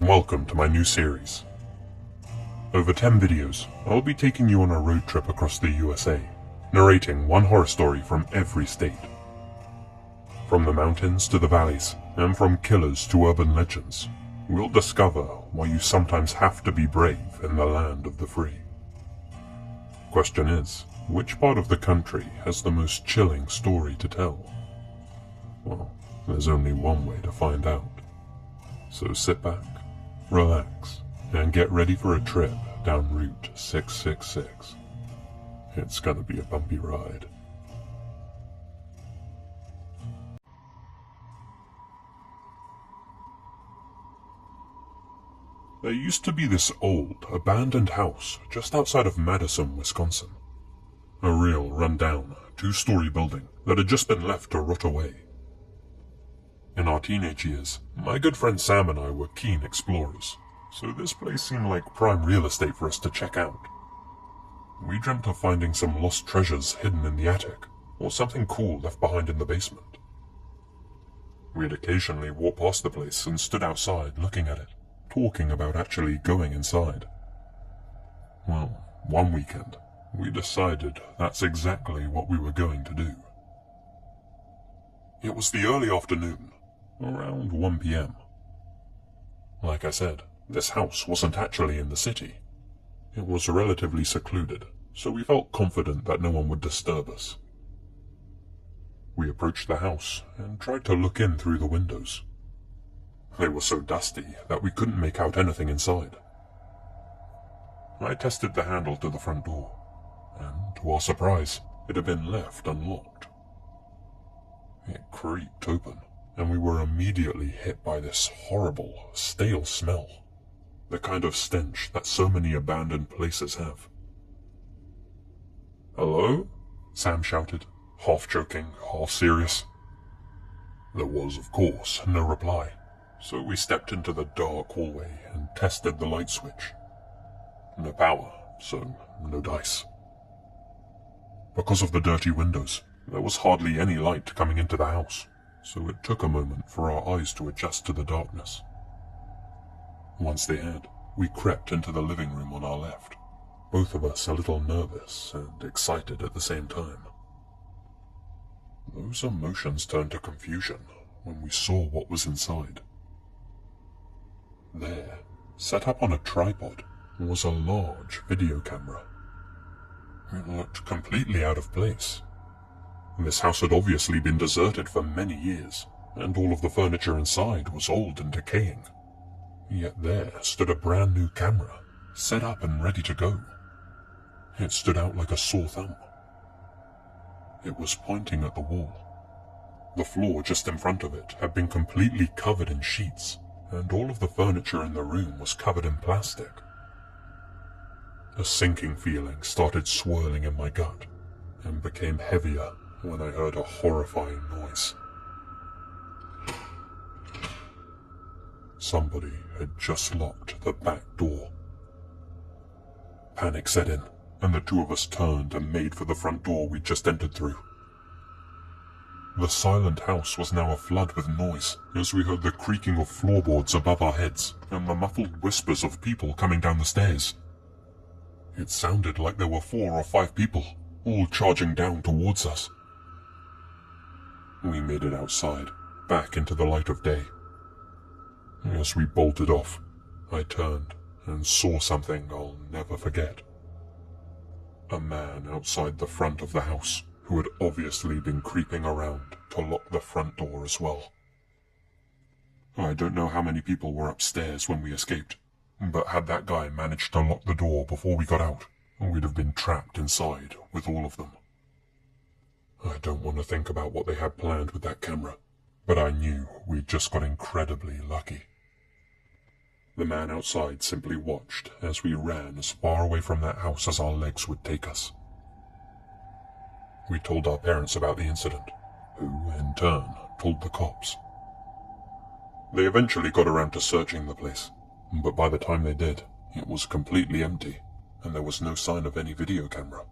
Welcome to my new series. Over 10 videos, I'll be taking you on a road trip across the USA, narrating one horror story from every state. From the mountains to the valleys, and from killers to urban legends, we'll discover why you sometimes have to be brave in the land of the free. Question is, which part of the country has the most chilling story to tell? Well, there's only one way to find out. So sit back, relax, and get ready for a trip down Route 666. It's gonna be a bumpy ride. There used to be this old, abandoned house just outside of Madison, Wisconsin. A real run-down, two-story building that had just been left to rot away. In our teenage years, my good friend Sam and I were keen explorers, so this place seemed like prime real estate for us to check out. We dreamt of finding some lost treasures hidden in the attic, or something cool left behind in the basement. We'd occasionally walk past the place and stood outside looking at it, talking about actually going inside. Well, one weekend, we decided that's exactly what we were going to do. It was the early afternoon, around 1 p.m. Like I said, this house wasn't actually in the city. It was relatively secluded, so we felt confident that no one would disturb us. We approached the house and tried to look in through the windows. They were so dusty that we couldn't make out anything inside. I tested the handle to the front door, and to our surprise, it had been left unlocked. It creaked open, and we were immediately hit by this horrible, stale smell. The kind of stench that so many abandoned places have. "Hello?" Sam shouted, half joking, half serious. There was, of course, no reply, so we stepped into the dark hallway and tested the light switch. No power, so no dice. Because of the dirty windows, there was hardly any light coming into the house, so it took a moment for our eyes to adjust to the darkness. Once they had, we crept into the living room on our left, both of us a little nervous and excited at the same time. Those emotions turned to confusion when we saw what was inside. There, set up on a tripod, was a large video camera. It looked completely out of place. This house had obviously been deserted for many years, and all of the furniture inside was old and decaying. Yet there stood a brand new camera, set up and ready to go. It stood out like a sore thumb. It was pointing at the wall. The floor just in front of it had been completely covered in sheets, and all of the furniture in the room was covered in plastic. A sinking feeling started swirling in my gut, and became heavier when I heard a horrifying noise. Somebody had just locked the back door. Panic set in, and the two of us turned and made for the front door we'd just entered through. The silent house was now aflood with noise, as we heard the creaking of floorboards above our heads, and the muffled whispers of people coming down the stairs. It sounded like there were 4 or 5 people, all charging down towards us. We made it outside, back into the light of day. As we bolted off, I turned and saw something I'll never forget. A man outside the front of the house, who had obviously been creeping around to lock the front door as well. I don't know how many people were upstairs when we escaped, but had that guy managed to lock the door before we got out, we'd have been trapped inside with all of them. I don't want to think about what they had planned with that camera, but I knew we'd just got incredibly lucky. The man outside simply watched as we ran as far away from that house as our legs would take us. We told our parents about the incident, who, in turn, told the cops. They eventually got around to searching the place, but by the time they did, it was completely empty, and there was no sign of any video camera.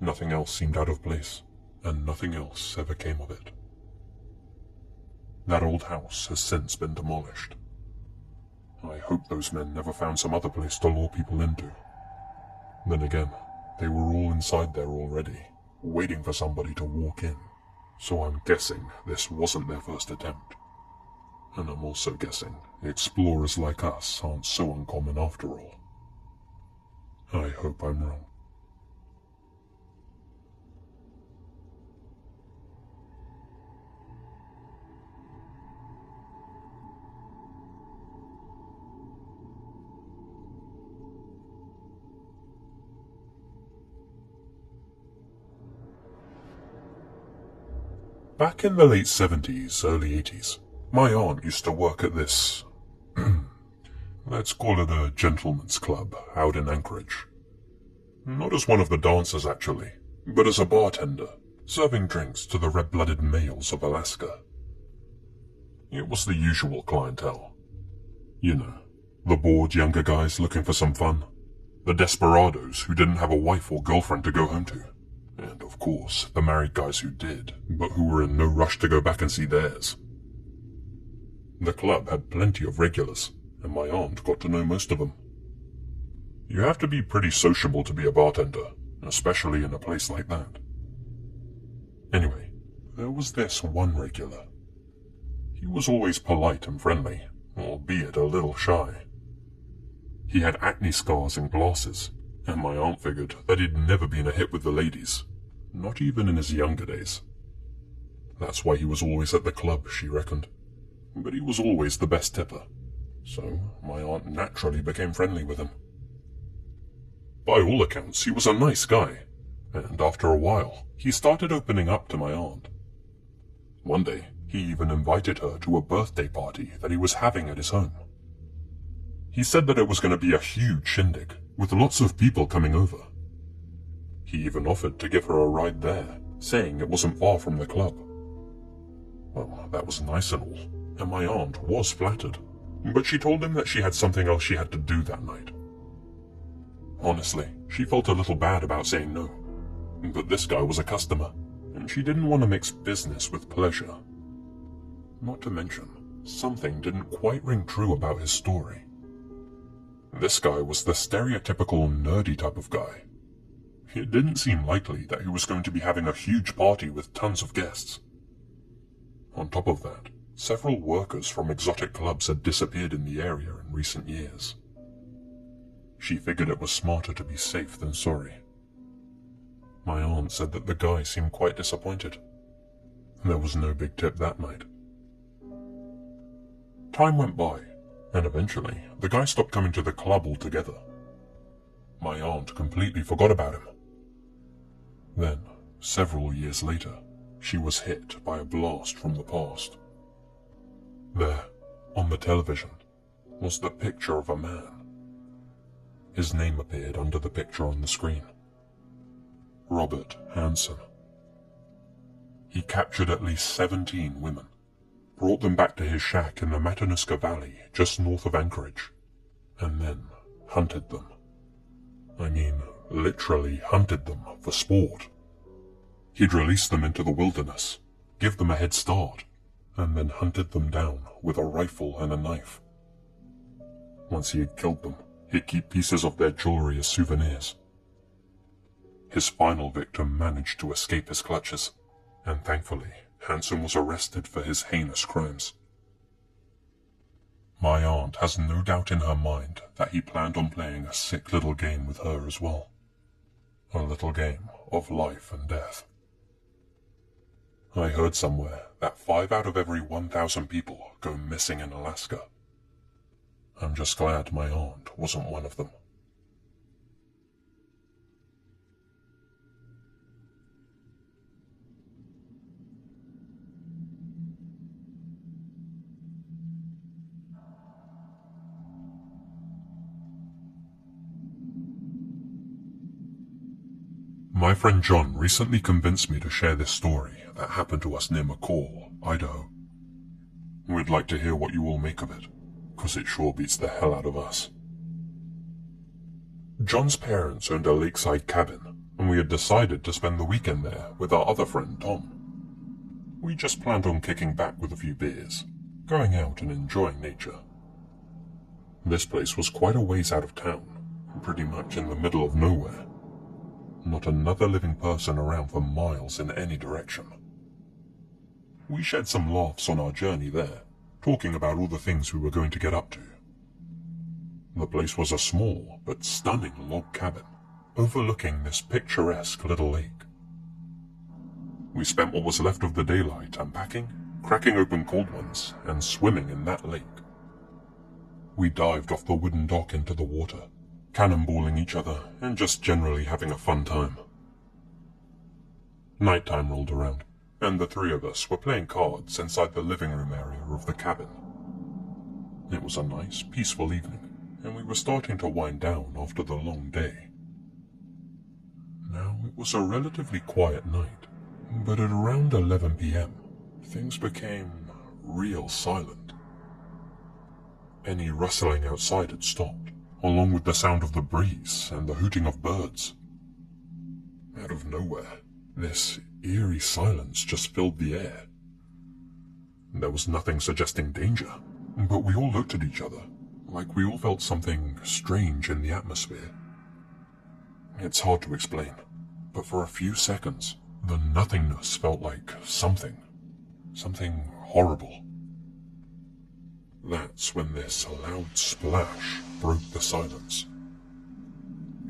Nothing else seemed out of place, and nothing else ever came of it. That old house has since been demolished. I hope those men never found some other place to lure people into. Then again, they were all inside there already, waiting for somebody to walk in. So I'm guessing this wasn't their first attempt. And I'm also guessing explorers like us aren't so uncommon after all. I hope I'm wrong. Back in the late 70s, early 80s, my aunt used to work at this, let's call it a gentleman's club out in Anchorage. Not as one of the dancers actually, but as a bartender, serving drinks to the red-blooded males of Alaska. It was the usual clientele. You know, the bored younger guys looking for some fun, the desperados who didn't have a wife or girlfriend to go home to. And of course, the married guys who did, but who were in no rush to go back and see theirs. The club had plenty of regulars, and my aunt got to know most of them. You have to be pretty sociable to be a bartender, especially in a place like that. Anyway, there was this one regular. He was always polite and friendly, albeit a little shy. He had acne scars and glasses, and my aunt figured that he'd never been a hit with the ladies, not even in his younger days. That's why he was always at the club, she reckoned. But he was always the best tipper, so my aunt naturally became friendly with him. By all accounts, he was a nice guy, and after a while, he started opening up to my aunt. One day, he even invited her to a birthday party that he was having at his home. He said that it was going to be a huge shindig, with lots of people coming over. He even offered to give her a ride there, saying it wasn't far from the club. Well, that was nice and all, and my aunt was flattered, but she told him that she had something else she had to do that night. Honestly, she felt a little bad about saying no, but this guy was a customer, and she didn't want to mix business with pleasure. Not to mention, something didn't quite ring true about his story. This guy was the stereotypical nerdy type of guy. It didn't seem likely that he was going to be having a huge party with tons of guests. On top of that, several workers from exotic clubs had disappeared in the area in recent years. She figured it was smarter to be safe than sorry. My aunt said that the guy seemed quite disappointed. There was no big tip that night. Time went by, and eventually, the guy stopped coming to the club altogether. My aunt completely forgot about him. Then, several years later, she was hit by a blast from the past. There, on the television, was the picture of a man. His name appeared under the picture on the screen. Robert Hansen. He captured at least 17 women, brought them back to his shack in the Matanuska Valley just north of Anchorage, and then hunted them. I mean, literally hunted them for sport. He'd release them into the wilderness, give them a head start, and then hunted them down with a rifle and a knife. Once he had killed them, he'd keep pieces of their jewelry as souvenirs. His final victim managed to escape his clutches, and thankfully, Hansen was arrested for his heinous crimes. My aunt has no doubt in her mind that he planned on playing a sick little game with her as well. A little game of life and death. I heard somewhere that 5 out of every 1,000 people go missing in Alaska. I'm just glad my aunt wasn't one of them. My friend John recently convinced me to share this story that happened to us near McCall, Idaho. We'd like to hear what you all make of it, because it sure beats the hell out of us. John's parents owned a lakeside cabin, and we had decided to spend the weekend there with our other friend Tom. We just planned on kicking back with a few beers, going out and enjoying nature. This place was quite a ways out of town, pretty much in the middle of nowhere. Not another living person around for miles in any direction. We shared some laughs on our journey there, talking about all the things we were going to get up to. The place was a small but stunning log cabin, overlooking this picturesque little lake. We spent what was left of the daylight unpacking, cracking open cold ones, and swimming in that lake. We dived off the wooden dock into the water, cannonballing each other and just generally having a fun time. Nighttime rolled around, and the three of us were playing cards inside the living room area of the cabin. It was a nice, peaceful evening, and we were starting to wind down after the long day. Now, it was a relatively quiet night, but at around 11 p.m., things became real silent. Any rustling outside had stopped, along with the sound of the breeze and the hooting of birds. Out of nowhere, this eerie silence just filled the air. There was nothing suggesting danger, but we all looked at each other, like we all felt something strange in the atmosphere. It's hard to explain, but for a few seconds, the nothingness felt like something horrible. That's when this loud splash broke the silence.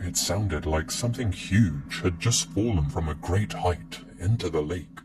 It sounded like something huge had just fallen from a great height into the lake.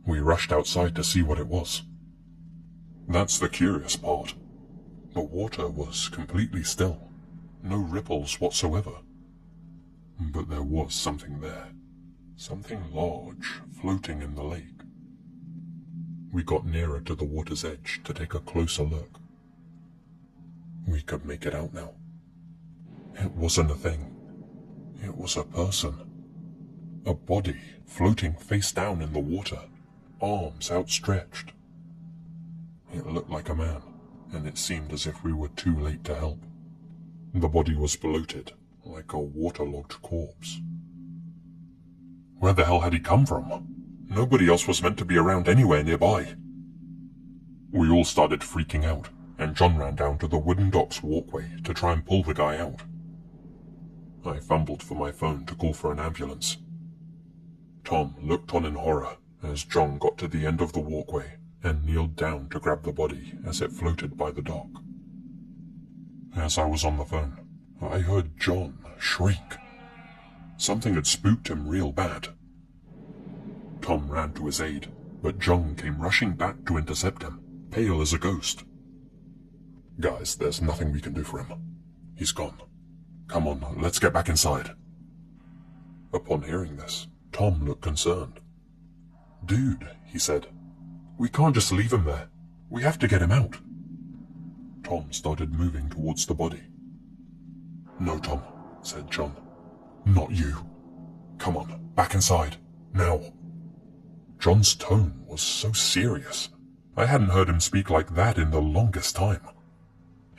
We rushed outside to see what it was. That's the curious part. The water was completely still, no ripples whatsoever. But there was something there, something large floating in the lake. We got nearer to the water's edge to take a closer look. We could make it out now. It wasn't a thing. It was a person. A body floating face down in the water, arms outstretched. It looked like a man, and it seemed as if we were too late to help. The body was bloated, like a waterlogged corpse. Where the hell had he come from? Nobody else was meant to be around anywhere nearby. We all started freaking out, and John ran down to the wooden dock's walkway to try and pull the guy out. I fumbled for my phone to call for an ambulance. Tom looked on in horror as John got to the end of the walkway and kneeled down to grab the body as it floated by the dock. As I was on the phone, I heard John shriek. Something had spooked him real bad. Tom ran to his aid, but John came rushing back to intercept him, pale as a ghost. Guys, there's nothing we can do for him. He's gone. Come on, let's get back inside. Upon hearing this, Tom looked concerned. Dude, he said, we can't just leave him there. We have to get him out. Tom started moving towards the body. No, Tom, said John. Not you. Come on, back inside, now. John's tone was so serious. I hadn't heard him speak like that in the longest time.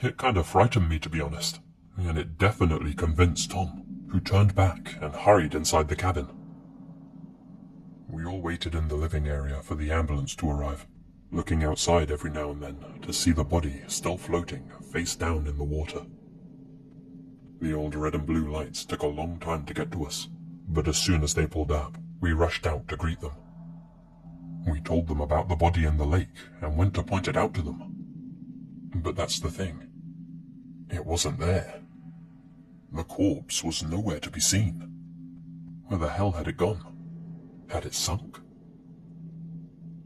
It kind of frightened me, to be honest, and it definitely convinced Tom, who turned back and hurried inside the cabin. We all waited in the living area for the ambulance to arrive, looking outside every now and then to see the body still floating face down in the water. The old red and blue lights took a long time to get to us, but as soon as they pulled up, we rushed out to greet them. We told them about the body in the lake and went to point it out to them. But that's the thing. It wasn't there. The corpse was nowhere to be seen. Where the hell had it gone? Had it sunk?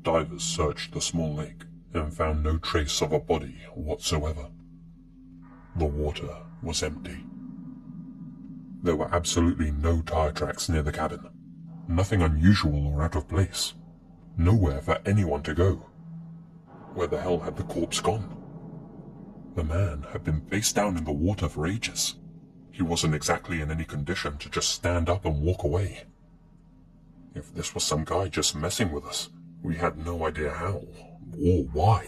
Divers searched the small lake and found no trace of a body whatsoever. The water was empty. There were absolutely no tire tracks near the cabin. Nothing unusual or out of place. Nowhere for anyone to go. Where the hell had the corpse gone? The man had been face down in the water for ages. He wasn't exactly in any condition to just stand up and walk away. If this was some guy just messing with us, we had no idea how or why.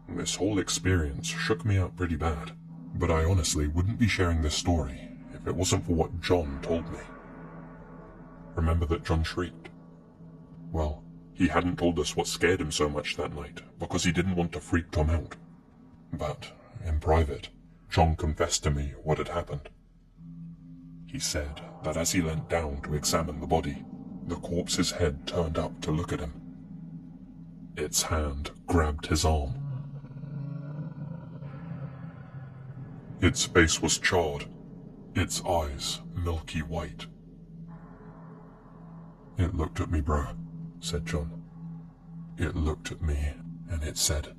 This whole experience shook me up pretty bad, but I honestly wouldn't be sharing this story if it wasn't for what John told me. Remember that John shrieked? Well, he hadn't told us what scared him so much that night because he didn't want to freak Tom out. But, in private, John confessed to me what had happened. He said that as he leant down to examine the body, the corpse's head turned up to look at him. Its hand grabbed his arm. Its face was charred, its eyes milky white. "It looked at me, bro," said John. "It looked at me and it said,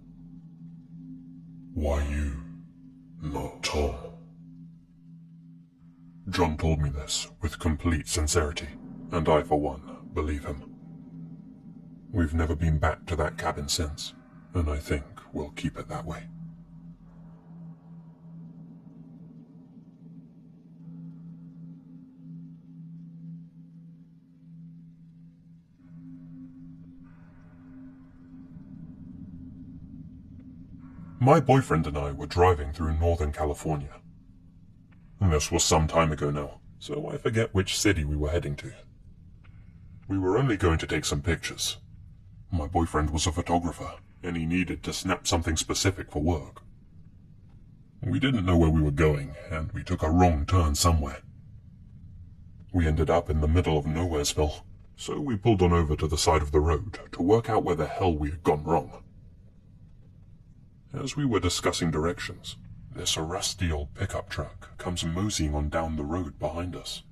'Why you, not Tom?'" John told me this with complete sincerity, and I, for one, believe him. We've never been back to that cabin since, and I think we'll keep it that way. My boyfriend and I were driving through Northern California. This was some time ago now, so I forget which city we were heading to. We were only going to take some pictures. My boyfriend was a photographer, and he needed to snap something specific for work. We didn't know where we were going, and we took a wrong turn somewhere. We ended up in the middle of Nowheresville, so we pulled on over to the side of the road to work out where the hell we had gone wrong. As we were discussing directions, this rusty old pickup truck comes moseying on down the road behind us.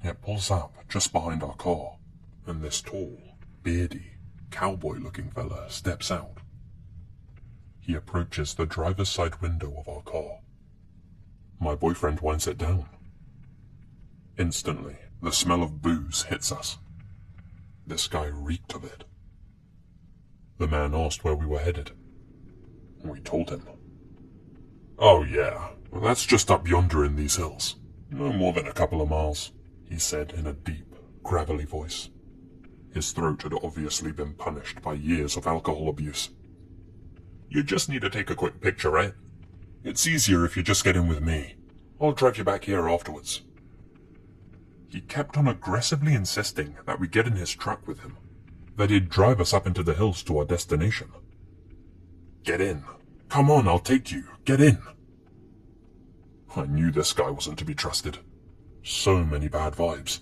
It pulls up just behind our car, and this tall, beardy, cowboy-looking fella steps out. He approaches the driver's side window of our car. My boyfriend winds it down. Instantly, the smell of booze hits us. This guy reeked of it. The man asked where we were headed. We told him. "Oh yeah, well, that's just up yonder in these hills. No more than a couple of miles," he said in a deep, gravelly voice. His throat had obviously been punished by years of alcohol abuse. "You just need to take a quick picture, right? It's easier if you just get in with me. I'll drive you back here afterwards." He kept on aggressively insisting that we get in his truck with him, that he'd drive us up into the hills to our destination. "Get in. Come on, I'll take you. Get in." I knew this guy wasn't to be trusted. So many bad vibes.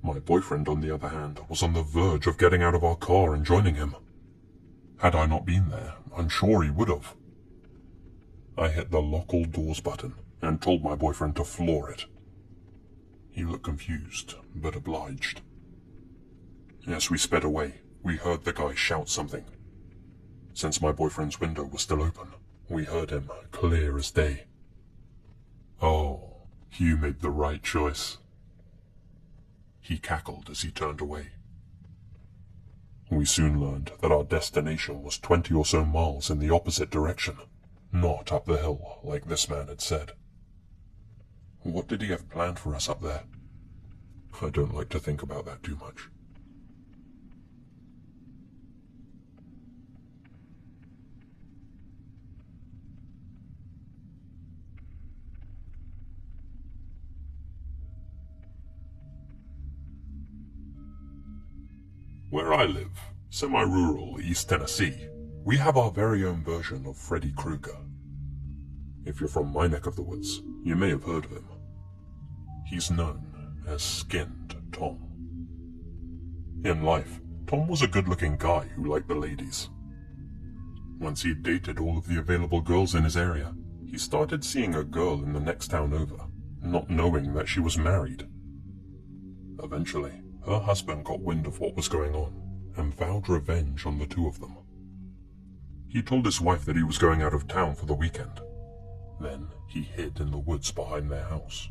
My boyfriend, on the other hand, was on the verge of getting out of our car and joining him. Had I not been there, I'm sure he would have. I hit the lock all doors button and told my boyfriend to floor it. He looked confused, but obliged. As we sped away, we heard the guy shout something. Since my boyfriend's window was still open, we heard him clear as day. "Oh, you made the right choice." He cackled as he turned away. We soon learned that our destination was 20 or so miles in the opposite direction, not up the hill like this man had said. What did he have planned for us up there? I don't like to think about that too much. Where I live, semi-rural East Tennessee, we have our very own version of Freddy Krueger. If you're from my neck of the woods, you may have heard of him. He's known as Skinned Tom. In life, Tom was a good-looking guy who liked the ladies. Once he'd dated all of the available girls in his area, he started seeing a girl in the next town over, not knowing that she was married. Eventually, her husband got wind of what was going on and vowed revenge on the two of them. He told his wife that he was going out of town for the weekend. Then he hid in the woods behind their house.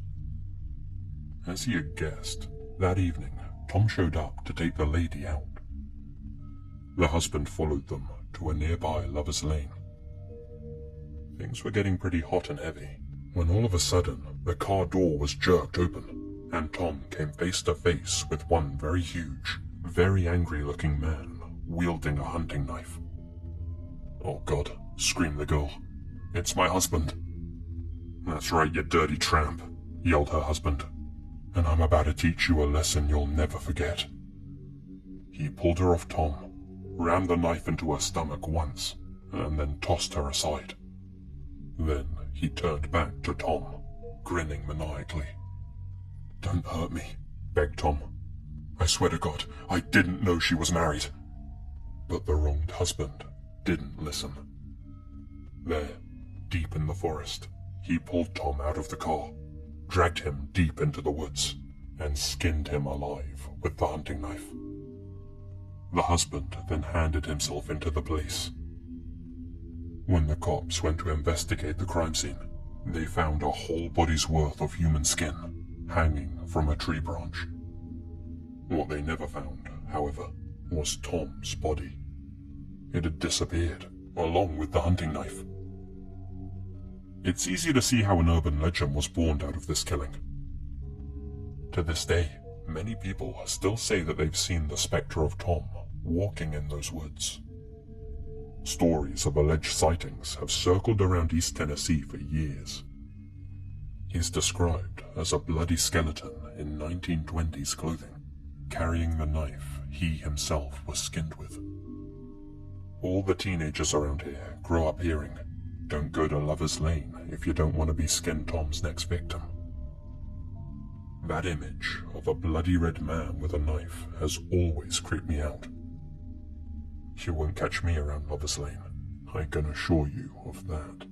As he had guessed, that evening Tom showed up to take the lady out. The husband followed them to a nearby lover's lane. Things were getting pretty hot and heavy when all of a sudden the car door was jerked open and Tom came face to face with one very huge, very angry-looking man wielding a hunting knife. "Oh God," screamed the girl. "It's my husband." "That's right, you dirty tramp," yelled her husband. "And I'm about to teach you a lesson you'll never forget." He pulled her off Tom, rammed the knife into her stomach once, and then tossed her aside. Then he turned back to Tom, grinning maniacally. "Don't hurt me," begged Tom. "I swear to God, I didn't know she was married." But the wronged husband didn't listen. There, deep in the forest, he pulled Tom out of the car, dragged him deep into the woods, and skinned him alive with the hunting knife. The husband then handed himself into the police. When the cops went to investigate the crime scene, they found a whole body's worth of human skin hanging from a tree branch. What they never found, however, was Tom's body. It had disappeared, along with the hunting knife. It's easy to see how an urban legend was born out of this killing. To this day, many people still say that they've seen the spectre of Tom walking in those woods. Stories of alleged sightings have circled around East Tennessee for years. He's described as a bloody skeleton in 1920s clothing, carrying the knife he himself was skinned with. All the teenagers around here grow up hearing, "Don't go to Lover's Lane if you don't want to be Skin Tom's next victim." That image of a bloody red man with a knife has always creeped me out. You won't catch me around Lover's Lane, I can assure you of that.